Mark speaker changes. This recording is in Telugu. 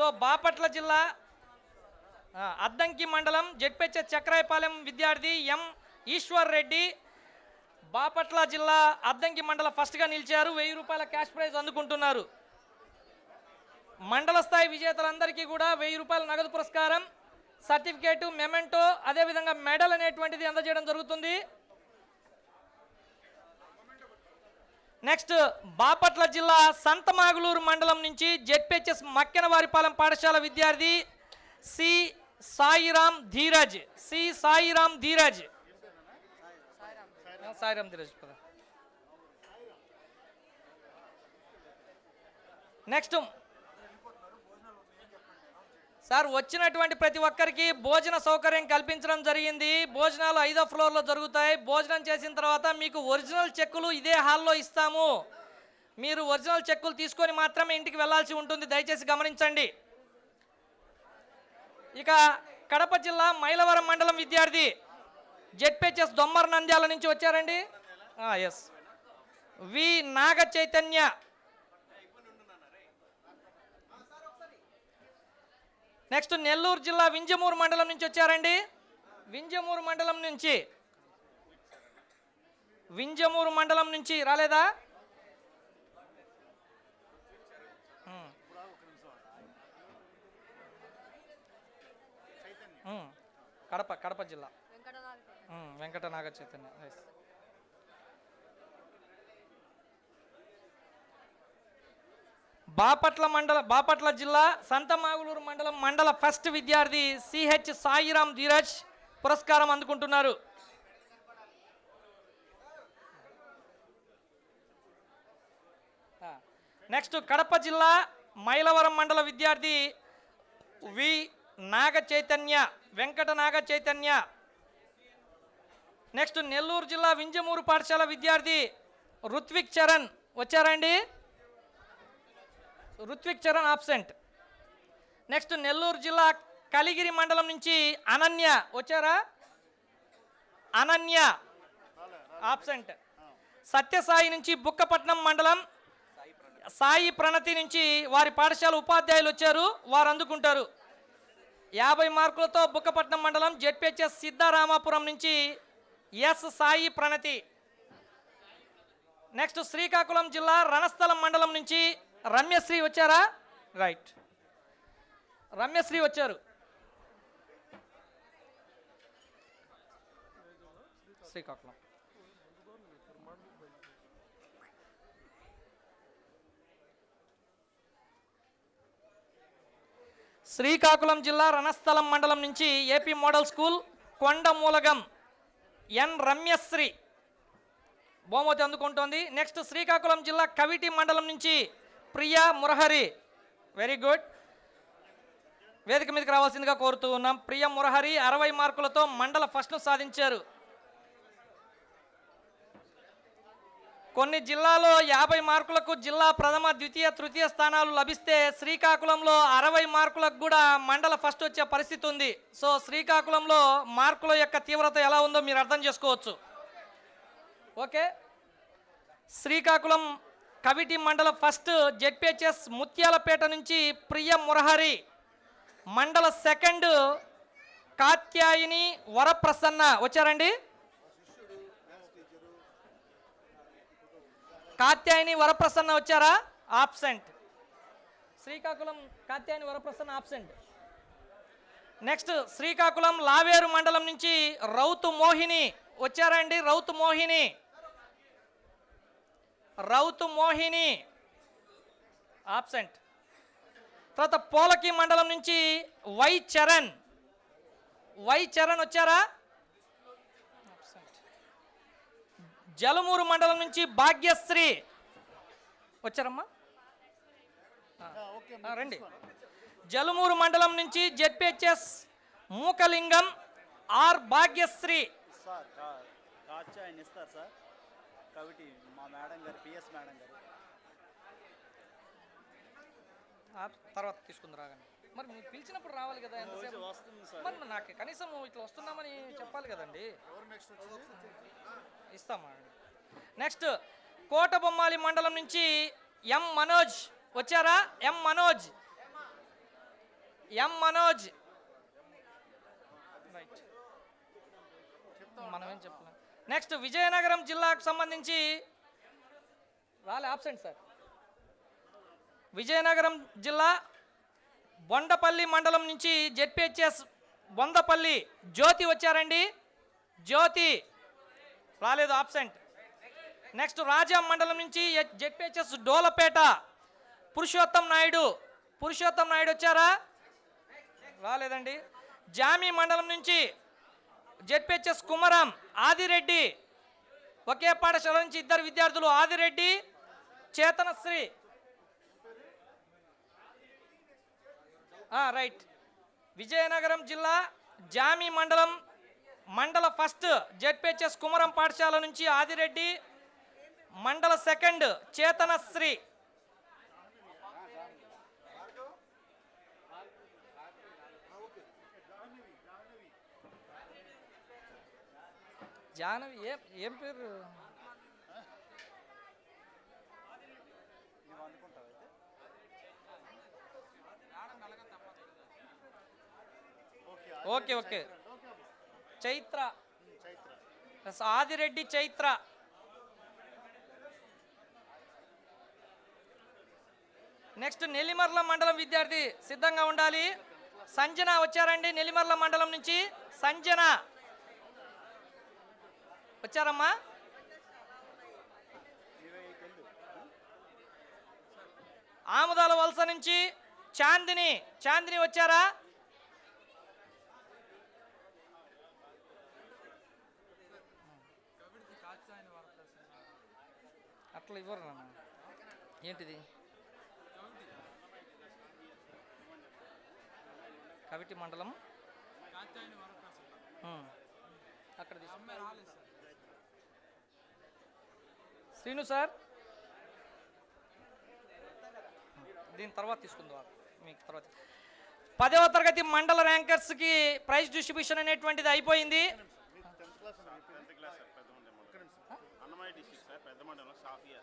Speaker 1: సో బాపట్ల జిల్లా అద్దంకి మండలం జెడ్పీహెచ్ఎస్ చక్రాయపాలెం విద్యార్థి ఎం ఈశ్వర్ రెడ్డి బాపట్ల జిల్లా అద్దంకి మండల ఫస్ట్గా నిలిచారు. 1000 రూపాయల క్యాష్ ప్రైజ్ అందుకుంటున్నారు. మండల స్థాయి విజేతలందరికీ కూడా 1000 రూపాయల నగదు పురస్కారం, సర్టిఫికేటు, మెమెంటో, అదేవిధంగా మెడల్ అనేటువంటిది అందజేయడం జరుగుతుంది. నెక్స్ట్ బాపట్ల జిల్లా సంతమాగులూరు మండలం నుంచి జెడ్పీహెచ్ఎస్ మక్కెనవారిపాలెం పాఠశాల విద్యార్థి C Sairam Dheeraj. Next sir, వచ్చినటువంటి ప్రతి ఒక్కరికి భోజన సౌకర్యం కల్పించడం జరిగింది. భోజనాలు 5వ ఫ్లోర్లో జరుగుతాయి. భోజనం చేసిన తర్వాత మీకు ఒరిజినల్ చెక్కులు ఇదే హాల్లో ఇస్తాము. మీరు ఒరిజినల్ చెక్కులు తీసుకొని మాత్రమే ఇంటికి వెళ్లాల్సి ఉంటుంది, దయచేసి గమనించండి. ఇక కడప జిల్లా మైలవరం మండలం విద్యార్థి జెడ్పీహెచ్ఎస్ దొమ్మర నంద్యాల నుంచి వచ్చారండి. ఎస్ వి నాగ చైతన్య. నెక్స్ట్ నెల్లూరు జిల్లా వింజమూరు మండలం నుంచి వచ్చారండి. వింజమూరు మండలం నుంచి రాలేదా? కడప జిల్లా వెంకట నాగ చైతన్య. బాపట్ల జిల్లా సంతమాగులూరు మండల ఫస్ట్ విద్యార్థి సిహెచ్ సాయిరామ్ ధీరజ్ పురస్కారం అందుకుంటున్నారు. నెక్స్ట్ కడప జిల్లా మైలవరం మండల విద్యార్థి వి నాగ చైతన్య, వెంకట నాగ చైతన్య. నెక్స్ట్ నెల్లూరు జిల్లా వింజమూరు పాఠశాల విద్యార్థి రుత్విక్ చరణ్ వచ్చారండి. రుత్విక్ చరణ్ ఆబ్సెంట్. నెక్స్ట్ నెల్లూరు జిల్లా కలిగిరి మండలం నుంచి అనన్య వచ్చారా? అనన్య ఆబ్సెంట్. సత్యసాయి నుంచి బుక్కపట్నం మండలం సాయి ప్రణతి నుంచి వారి పాఠశాల ఉపాధ్యాయులు వచ్చారు, వారు అందుకుంటారు. 50 మార్కులతో బుక్కపట్నం మండలం జెడ్పీహెచ్ఎస్ సిద్ధారామాపురం నుంచి ఎస్ సాయి ప్రణతి. నెక్స్ట్ శ్రీకాకుళం జిల్లా రణస్థలం మండలం నుంచి రమ్యశ్రీ వచ్చారా? రైట్, రమ్యశ్రీ వచ్చారు. శ్రీకాకుళం. శ్రీకాకుళం జిల్లా రణస్థలం మండలం నుంచి ఏపీ మోడల్ స్కూల్ కొండమూలగం ఎన్ రమ్యశ్రీ బహుమతి అందుకుంటోంది. నెక్స్ట్ శ్రీకాకుళం జిల్లా కవిటి మండలం నుంచి ప్రియా మురహరి. వెరీ గుడ్, వేదిక మీదకి రావాల్సిందిగా కోరుతూ ఉన్నాం. ప్రియా మురహరి 60 మార్కులతో మండల ఫస్ట్ను సాధించారు. కొన్ని జిల్లాలో 50 మార్కులకు జిల్లా ప్రథమ, ద్వితీయ, తృతీయ స్థానాలు లభిస్తే శ్రీకాకుళంలో 60 మార్కులకు కూడా మండల ఫస్ట్ వచ్చే పరిస్థితి ఉంది. సో శ్రీకాకుళంలో మార్కుల యొక్క తీవ్రత ఎలా ఉందో మీరు అర్థం చేసుకోవచ్చు. ఓకే, శ్రీకాకుళం కవిటి మండల ఫస్ట్ జెడ్పీహెచ్ఎస్ ముత్యాలపేట నుంచి ప్రియ మురహరి. మండల సెకండ్ కాత్యాయిని వరప్రసన్న వచ్చారండి. కాత్యాయిని వరప్రసన్న వచ్చారా? Absent. Srikakulam Katyayini Varaprasanna absent. Next Srikakulam Laveru మండలం నుంచి రౌతు మోహిని వచ్చారండి. రౌతు మోహిని ఆబ్సెంట్. తర్వాత పోలకి మండలం నుంచి వై చరణ్ వచ్చారా? జలమూరు మండలం నుంచి భాగ్యశ్రీ వచ్చారమ్మా, రండి. జలమూరు మండలం నుంచి జెడ్పీహెచ్ఎస్ మూకలింగం ఆర్ భాగ్యశ్రీ. తర్వాత తీసుకుందరా కానీ మరి మీరు పిలిచినప్పుడు రావాలి కదా. మరి నాకు కనీసం ఇట్లా వస్తున్నామని చెప్పాలి కదండి. ఇస్తామా? నెక్స్ట్ కోటబొమ్మాలి మండలం నుంచి ఎం మనోజ్ వచ్చారా? ఎం మనోజ్. రైట్, మనం ఏం చెప్పలేం. నెక్స్ట్ విజయనగరం జిల్లాకు సంబంధించి ఆబ్సెంట్ సార్. విజయనగరం జిల్లా బొండపల్లి మండలం నుంచి జెడ్పిహెచ్ఎస్ బొందపల్లి జ్యోతి వచ్చారండి. జ్యోతి రాలేదు, ఆబ్సెంట్. నెక్స్ట్ రాజా మండలం నుంచి జెడ్పిహెచ్ఎస్ డోలపేట పురుషోత్తం నాయుడు. పురుషోత్తం నాయుడు వచ్చారా? రాలేదండి. జామి మండలం నుంచి జెడ్పిహెచ్ఎస్ కుమరం ఆదిరెడ్డి. ఒకే పాఠశాల నుంచి ఇద్దరు విద్యార్థులు, ఆదిరెడ్డి చేతనశ్రీ. రైట్. విజయనగరం జిల్లా జామి మండల ఫస్ట్ జెడ్పిహెచ్ఎస్ కుమరం పాఠశాల నుంచి ఆదిరెడ్డి, మండల సెకండ్ చేతనశ్రీ. జాహ్నవి ఏం పేరు? Okay okay, Chaitra. Adireddy Chaitra. Next Nellimarla మండలం విద్యార్థి సిద్ధంగా ఉండాలి. సంజన వచ్చారండి నెల్లిమర్ల మండలం నుంచి. సంజన వచ్చారమ్మా. ఆముదాల వలస నుంచి చాందిని వచ్చారా? అట్లా ఇవ్వరు నాన్న. ఏంటిది? కవిటి మండలం అక్కడ శ్రీను సార్, దీని తర్వాత తీసుకుందాం మీకు. తర్వాత 10వ తరగతి మండల ర్యాంకర్స్కి ప్రైజ్ డిస్ట్రిబ్యూషన్ అనేటువంటిది అయిపోయింది.
Speaker 2: అన్నమయ్య డిస్ట్రిక్ట్ సార్, పెద్ద మండలం సాఫియా.